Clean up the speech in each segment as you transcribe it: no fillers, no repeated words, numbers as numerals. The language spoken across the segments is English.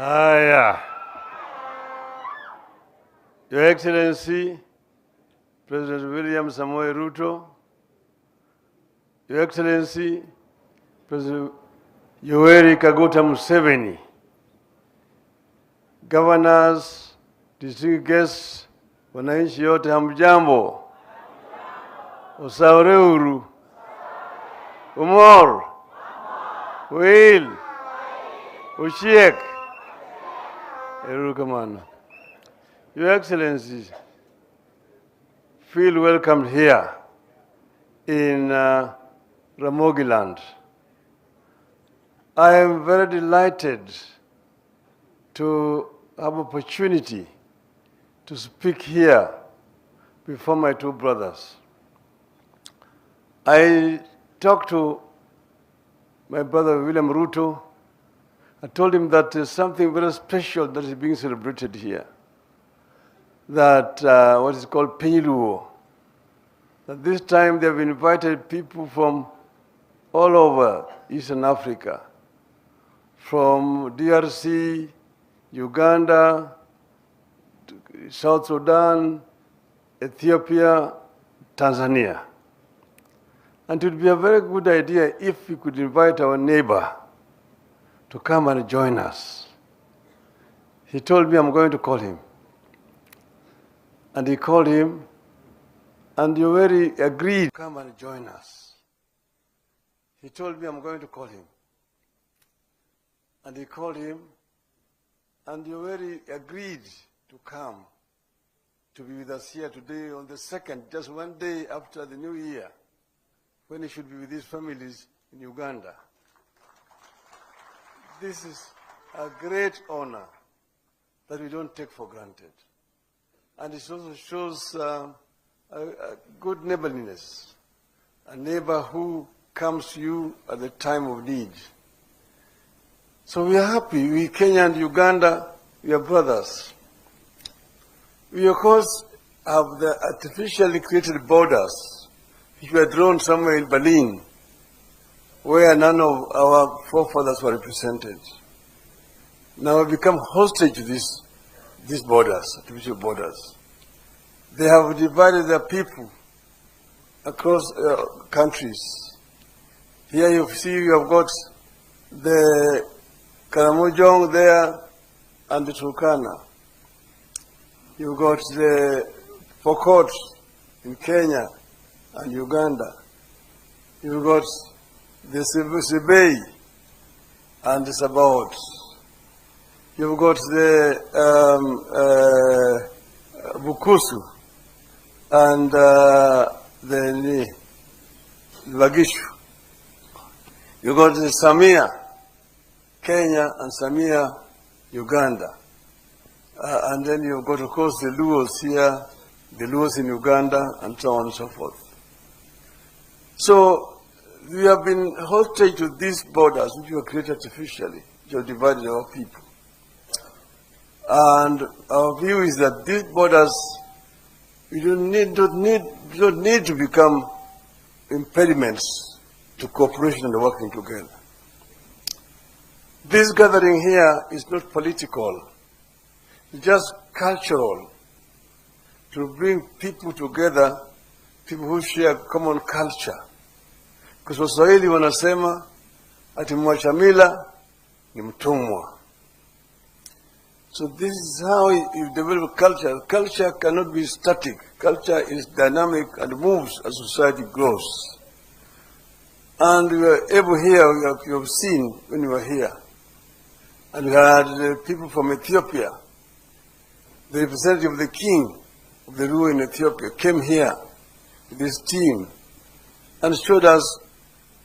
Haya. Your Excellency, President William Samoei Ruto, Your Excellency, President Yoweri Kaguta Museveni, governors, district guests, wananchi yote hamjambo, Osaureuru, Umor, Will, Ushiek, Erukamana. Your Excellencies, feel welcomed here in Ramogi Land. I am very delighted to have opportunity to speak here before my two brothers. I talked to my brother William Ruto. I told him that there's something very special that is being celebrated here. That what is called Piny Luo. That this time they have invited people from all over Eastern Africa, from DRC, Uganda, South Sudan, Ethiopia, Tanzania. And it would be a very good idea if we could invite our neighbor to come and join us. He told me I'm going to call him. And he called him, and Yoweri agreed to come and join us. He told me I'm going to call him. And he called him, and Yoweri agreed to come to be with us here today on the 2nd, just one day after the New Year, when he should be with his families in Uganda. This is a great honor that we don't take for granted. And it also shows a good neighborliness, a neighbor who comes to you at the time of need. So we are happy. We, Kenya and Uganda, we are brothers. We, of course, have the artificially created borders, which were drawn somewhere in Berlin, where none of our forefathers were represented. Now we become hostage to these borders, artificial borders. They have divided their people across countries. Here you see you have got the Karamojong there and the Turkana. You've got the Pokot in Kenya and Uganda. You've got the Sibei and the Sabaot. You've got the Bukusu and the Vagishu. You've got the Samia, Kenya, and Samia, Uganda. And then you've got, of course, the Luos here, the Luos in Uganda, and so on and so forth. So we have been hostage to these borders, which were created artificially, which have divided our people. And our view is that these borders, we don't need to become impediments to cooperation and working together. This gathering here is not political, it's just cultural, to bring people together, people who share common culture. Because Waswahili wanasema ati mwacha mila ni mtumwa. So this is how you develop culture. Culture cannot be static. Culture is dynamic and moves as society grows. And we were able here, you have seen when we were here. And we had people from Ethiopia. The representative of the king of the Luo in Ethiopia came here with this team and showed us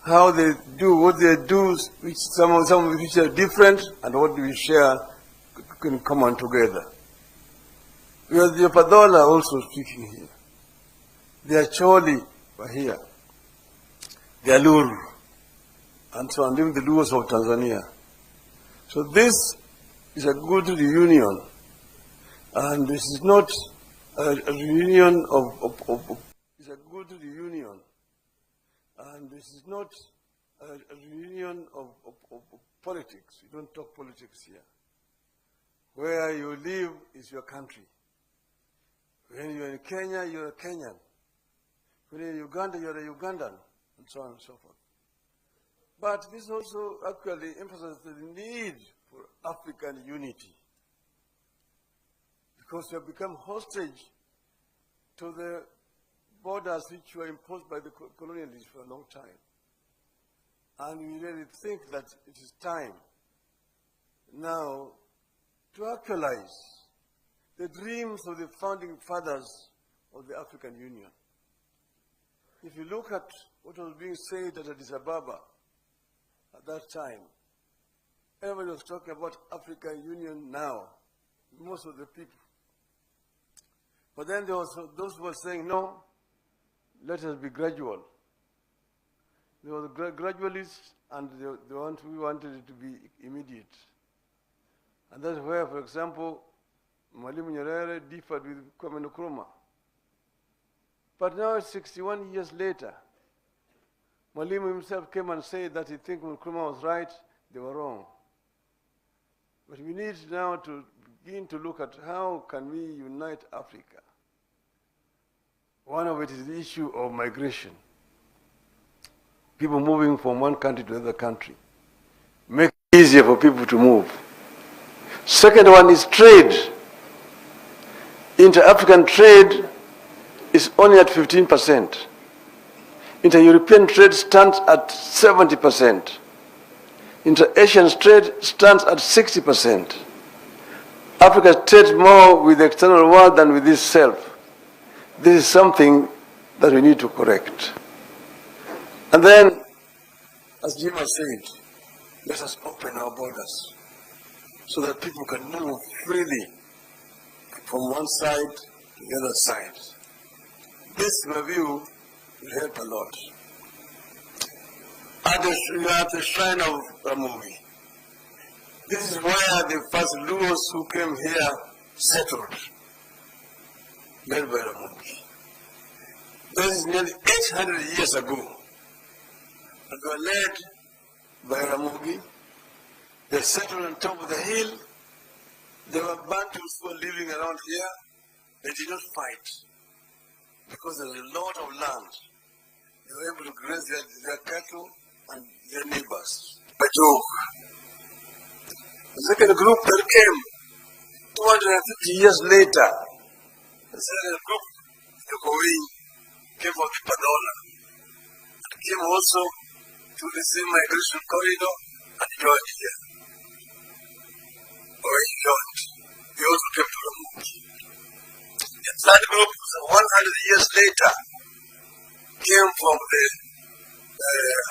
how they do, what they do, which some of which are different, and what we share can come on together. We have the Padola also speaking here. The Acholi were here. The Alur, and so on, even the Luos of Tanzania. So this is a good reunion. And this is not a reunion it's a good reunion. And this is not a reunion of politics. We don't talk politics here. Where you live is your country. When you're in Kenya, you're a Kenyan. When you're in Uganda, you're a Ugandan, and so on and so forth. But this also actually emphasizes the need for African unity, because we have become hostage to the borders which were imposed by the colonialists for a long time. And we really think that it is time now to actualize the dreams of the founding fathers of the African Union. If you look at what was being said at Addis Ababa at that time, everybody was talking about African Union now, most of the people. But then there was those who were saying, no, let us be gradual. There were the gradualists and the ones who wanted it to be immediate. And that's where, for example, Mwalimu Nyerere differed with Kwame Nkrumah. But now, 61 years later, Mwalimu himself came and said that he thinks Nkrumah was right, they were wrong. But we need now to begin to look at how can we unite Africa. One of it is the issue of migration. People moving from one country to another country. Make it easier for people to move. Second one is trade. Inter-African trade is only at 15%. Inter-European trade stands at 70%. Inter-Asian trade stands at 60%. Africa trades more with the external world than with itself. This is something that we need to correct. And then, as Jim has said, let us open our borders so that people can move freely from one side to the other side. This review will help a lot. We are at the shrine of Ramogi. This is where the first Luos who came here settled, led by Ramogi. This is nearly 800 years ago. And they were led by Ramogi. They settled on top of the hill. There were Bantus who were living around here. They did not fight because there was a lot of land. They were able to graze their cattle and their neighbors. The second group that came 250 years later, the second group, the Koi, came from the Padola. It came also to the same migration corridor and joined here. Or he joined. They also came to Ramogi. The third group, 100 years later, came from the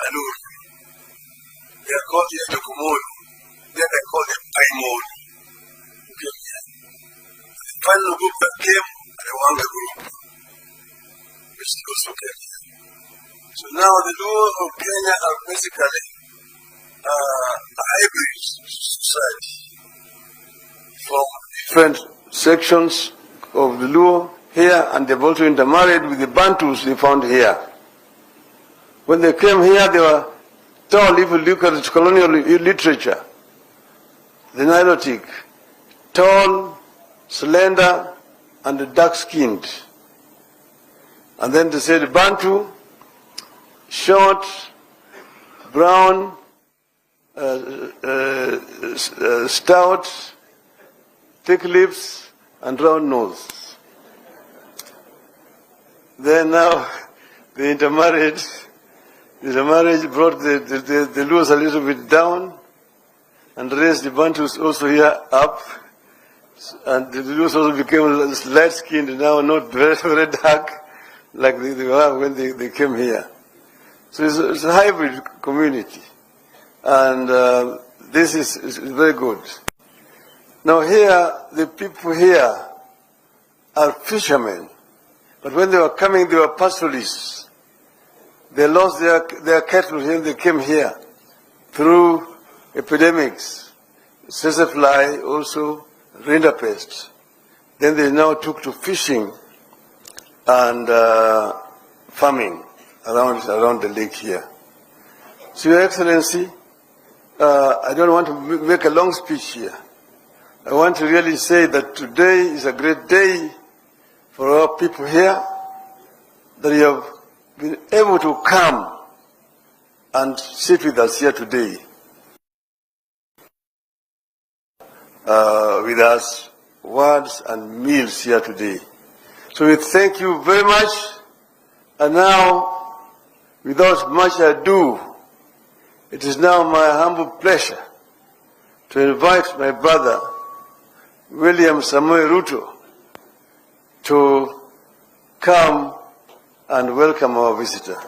Alur. They are called the Adokumolo. Then they called them Paimol. The final group that came, the Wanga group, which also came here. So now the laws of Kenya are basically a hybrid society from different sections of the Luo here, and they've also intermarried with the Bantus they found here. When they came here, they were tall. If you look at colonial literature, the Nilotic, tall, slender, and dark-skinned. And then they said Bantu, short, brown, stout, thick lips, and round nose. Then now they intermarried. The intermarriage brought the Luos a little bit down and raised the Bantus also here up. And the Luos also became light-skinned and now not very, very dark like they were when they came here. So it's a hybrid community. And this is very good. Now here, the people here are fishermen. But when they were coming, they were pastoralists. They lost their cattle when they came here through epidemics, fly also, rinderpest. Then they now took to fishing and farming around the lake here. So, Your Excellency, I don't want to make a long speech here, I want to really say that today is a great day for our people here, that you have been able to come and sit with us here today. With us, words and meals here today. So we thank you very much. And now, without much ado, it is now my humble pleasure to invite my brother, William Samoei Ruto, to come and welcome our visitor.